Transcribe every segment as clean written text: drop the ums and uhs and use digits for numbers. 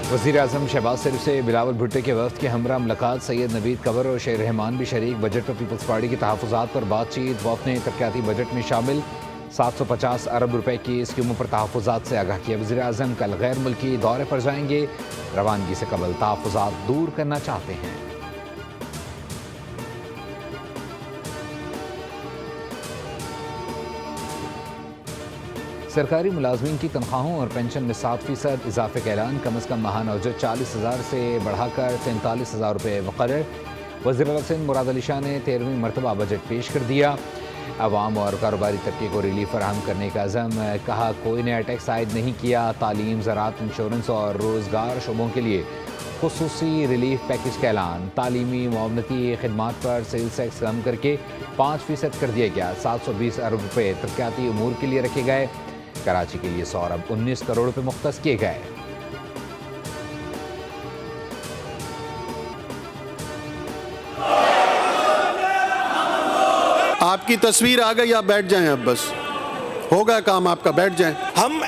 वज़ीर-ए-आज़म शहबाज शरीफ से बिलावल भुट्टो के वफ़द के हमरा मुलाकात। सैयद नवीद कवर और शेर रहमान भी शरीक। बजट पर पीपल्स पार्टी के तहफ़्फ़ुज़ात पर बातचीत। वफ़द ने तरक्याती बजट में शामिल 750 अरब रुपए की स्कीमों पर तहफ़्फ़ुज़ात से आगाह किया। वज़ीर-ए-आज़म कल गैर मुल्की दौरे पर जाएंगे। रवानगी से कबल तहफ़्फ़ुज़ात दूर करना चाहते हैं। सरकारी मुलाजमीन की तनख्वाहों और पेंशन में 7% इजाफे का ऐलान। कम अज़ कम माहाना उजरत 40,000 से बढ़ाकर 43,000 रुपये मुक़र्रर। वज़ीर सिंध मुराद अली शाह ने 13वीं मरतबा बजट पेश कर दिया। अवाम और कारोबारी तबके को रिलीफ फराहम करने का अज़म। कहा कोई नया टैक्स आयद नहीं किया। तालीम, ज़राअत, इंश्योरेंस और रोज़गार शोबों के लिए खुसूसी रिलीफ पैकेज का ऐलान। तालीमी मुआवनती खिदमात पर सेल्स टैक्स कम करके 5% कर दिया गया। 720 अरब रुपये तरक्याती उमूर के लिए रखे गए। कराची के लिए 100 अरब 19 करोड़ रुपये मुख्तस किए गए। आपकी तस्वीर आ गई, आप बैठ जाएं। अब बस होगा काम आपका, बैठ जाएं। हम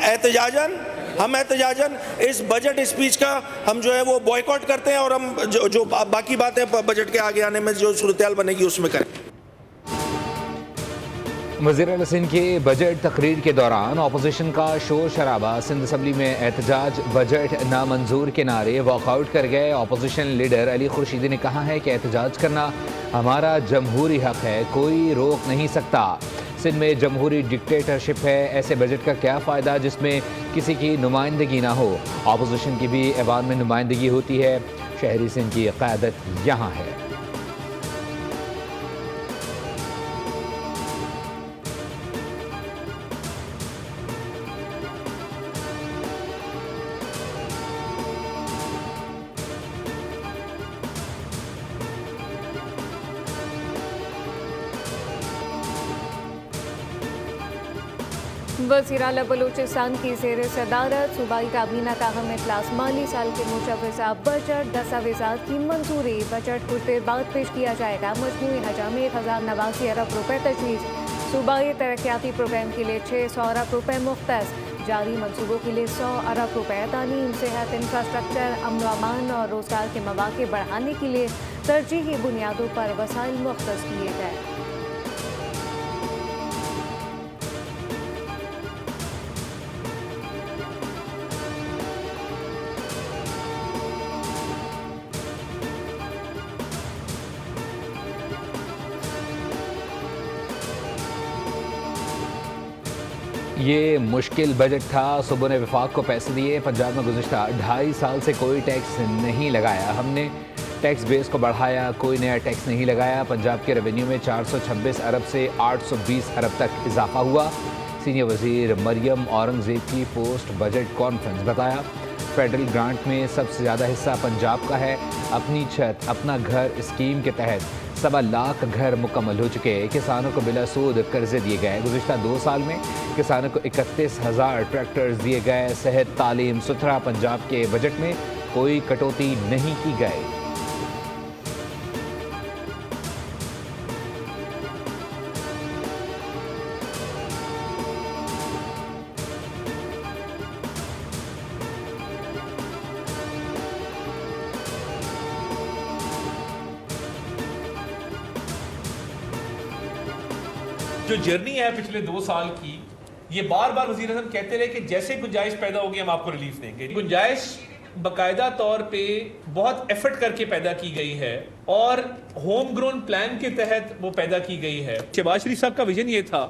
एहतजाजन इस बजट स्पीच का हम जो है वो बॉयकॉट करते हैं और हम जो बाकी बातें बजट के आगे आने में जो सूरत-ए-हाल बनेगी उसमें करें। वज़ीर सिंध के बजट तकरीर के दौरान अपोजिशन का शोर शराबा। सिंध असम्बली में एहतजाज। बजट नामंजूर के नारे वॉकआउट कर गए। अपोजिशन लीडर अली खुर्शीदी ने कहा है कि एहतजाज करना हमारा जमहूरी हक है, कोई रोक नहीं सकता। सिंध में जमहूरी डिक्टेटरशिप है, ऐसे बजट का क्या फ़ायदा जिसमें किसी की नुमाइंदगी ना हो। अपोजिशन की भी ऐवान में नुमाइंदगी होती है। शहरी सिंध की क़यादत यहाँ है। वज़ीर आला बलूचिस्तान की ज़ेर सदारत सूबाई काबीना का अहम इजलास। माली साल के मुजवज़ा बजट दस्तावेज़ात की मंजूरी। बजट कुछ देर बाद पेश किया जाएगा। मजमूई हजम 1089 अरब रुपये तजवीज़। सूबाई तरक्याती प्रोग्राम के लिए 600 अरब रुपये मुख्तस। जारी मनसूबों के लिए 100 अरब रुपये। तालीम, सेहत, इंफ्रास्ट्रक्चर, अमन व अमान और रोज़गार के मौक़े बढ़ाने के लिए तरजीही बुनियादों पर वसाइल मुख्तस किए गए। ये मुश्किल बजट था। सूबों ने विफाक को पैसे दिए। पंजाब में गुज़िश्ता 2.5 साल से कोई टैक्स नहीं लगाया। हमने टैक्स बेस को बढ़ाया, कोई नया टैक्स नहीं लगाया। पंजाब के रेवेन्यू में 426 अरब से 820 अरब तक इजाफा हुआ। सीनियर वज़ीर मरियम औरंगज़ेब की पोस्ट बजट कॉन्फ्रेंस। बताया फेडरल ग्रांट में सबसे ज़्यादा हिस्सा पंजाब का है। अपनी छत अपना घर स्कीम के तहत 1.25 लाख घर मुकम्मल हो चुके। किसानों को बिला सूद कर्जे दिए गए। गुज़िश्ता 2 साल में किसानों को 31,000 ट्रैक्टर्स दिए गए। सेहत, तालीम, सुथरा। पंजाब के बजट में कोई कटौती नहीं की गई। जो जर्नी है पिछले 2 साल की, ये बार बार वज़ीर आज़म कहते रहे कि जैसे गुंजाइश पैदा होगी हम आपको रिलीफ देंगे। गुंजाइश बाकायदा तौर पे बहुत एफर्ट करके पैदा की गई है और होम ग्रोन प्लान के तहत वो पैदा की गई है। शहबाज शरीफ साहब का विजन ये था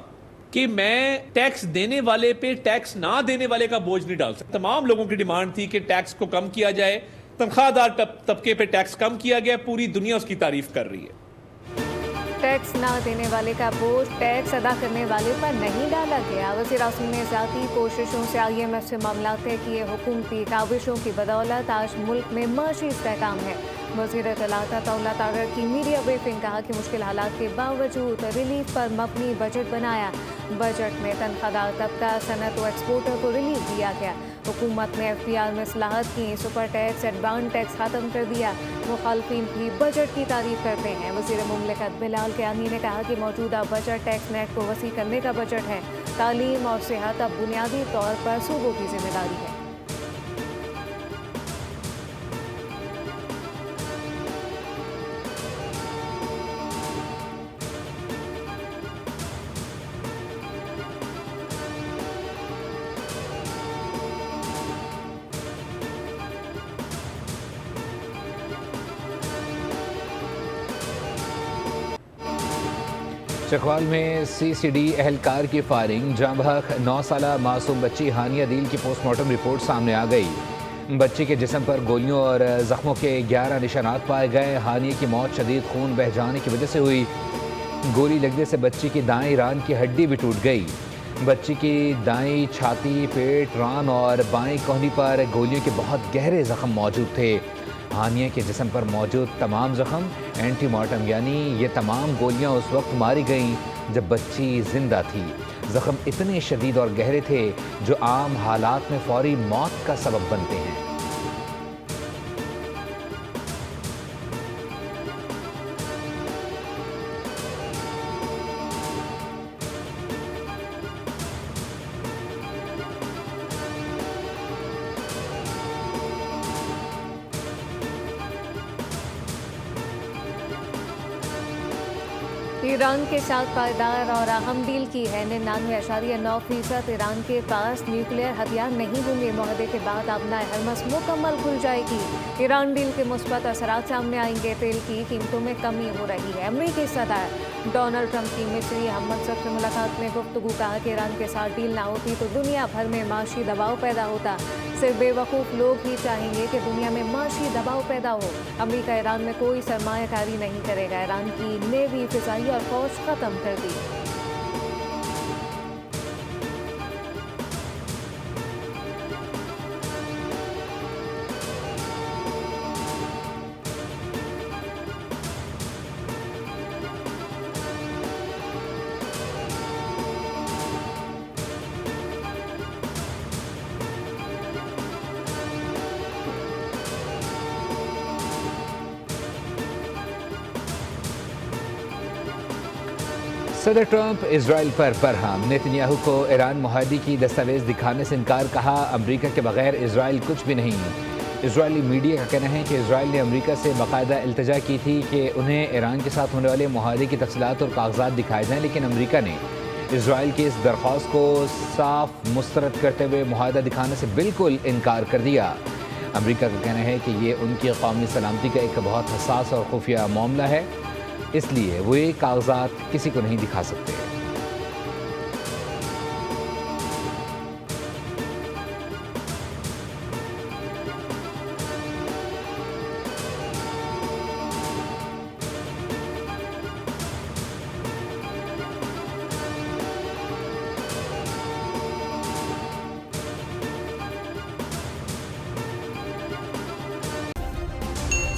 कि मैं टैक्स देने वाले पे टैक्स ना देने वाले का बोझ नहीं डाल सकता। तमाम लोगों की डिमांड थी कि टैक्स को कम किया जाए। तनख्वाहदार तबके पे टैक्स कम किया गया। पूरी दुनिया उसकी तारीफ कर रही है। टैक्स ना देने वाले का बोझ टैक्स अदा करने वाले पर नहीं डाला गया। वज़ीर आज़म ने ज़ाती कोशिशों से IMF से मामला तय किए। हुकूमती काविशों की बदौलत आज मुल्क में माशी इस्तेहकाम है। वज़ीर इत्तलात दौलत आगर की मीडिया ब्रीफिंग। कहा कि मुश्किल हालात के बावजूद रिलीफ पर मबनी बजट बनाया। बजट में तनख्वाहदार तबका, सनत व एक्सपोर्टर को रिलीफ दिया गया। हुकूमत ने FBR में इस्लाहत की। सुपर टैक्स, एडवांस टैक्स ख़त्म कर दिया। मुखालफिन भी बजट की तारीफ करते हैं। वज़ीर मुमलिकत बिलाल कियानी ने कहा कि मौजूदा बजट टैक्स नेट को वसी करने का बजट है। तालीम और सेहत अब बुनियादी तौर पर सूबों की जिम्मेदारी है। चकवाल में सीसीडी एहलकार की फायरिंग, जाँ बहक 9 साला मासूम बच्ची हानिया दिल की पोस्टमार्टम रिपोर्ट सामने आ गई। बच्ची के जिस्म पर गोलियों और जख्मों के 11 निशानात पाए गए। हानिया की मौत शदीद खून बह जाने की वजह से हुई। गोली लगने से बच्ची की दाएं रान की हड्डी भी टूट गई। बच्ची की दाएं छाती, पेट, रान और बाएं कोहनी पर गोलियों के बहुत गहरे जख्म मौजूद थे। हानिया के जिस्म पर मौजूद तमाम जख्म एंटीमार्टम यानी ये तमाम गोलियां उस वक्त मारी गईं जब बच्ची जिंदा थी। जख्म इतने शदीद और गहरे थे जो आम हालात में फौरी मौत का सबब बनते हैं। ईरान के साथ पायदार और अहम डील की है। 99.9% ईरान के पास न्यूक्लियर हथियार नहीं होंगे। मुआहदे के बाद अपना हरमस मुकम्मल खुल जाएगी। ईरान डील के मुस्बत असरात सामने आएंगे। तेल की कीमतों में कमी हो रही है। अमरीकी सदर डोनाल्ड ट्रंप की मिस्री अहमद सफ से मुलाकात में गुफ्तगू, कहा कि ईरान के साथ डील ना होती तो दुनिया भर में माशी दबाव पैदा होता। सिर्फ बेवकूफ़ लोग ही चाहेंगे कि दुनिया में माशी दबाव पैदा हो। अमेरिका ईरान में कोई सरमायाकारी नहीं करेगा। ईरान की नेवी, फिजाई और फौज ख़त्म कर दी। सदर ट्रंप इजराइल पर बरहम, नेतन्याहू को ईरान मुआहदे की दस्तावेज दिखाने से इनकार, कहा अमरीका के बगैर इजराइल कुछ भी नहीं। इजरायली मीडिया का कहना है कि इजराइल ने अमरीका से बाकायदा इल्तजा की थी कि उन्हें ईरान के साथ होने वाले मुआहदे की तफसीलात और कागजात दिखाए जाएं, लेकिन अमरीका ने इजराइल की इस दरख्वास्त को साफ मुस्तरद करते हुए मुआहदा दिखाने से बिल्कुल इनकार कर दिया। अमरीका का कहना है कि ये उनकी कौमी सलामती का एक बहुत हसास और खुफिया मामला है, इसलिए वो ये कागजात किसी को नहीं दिखा सकते।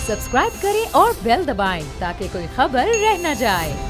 सब्सक्राइब करें और बेल दबाएं ताकि कोई खबर रह न जाए।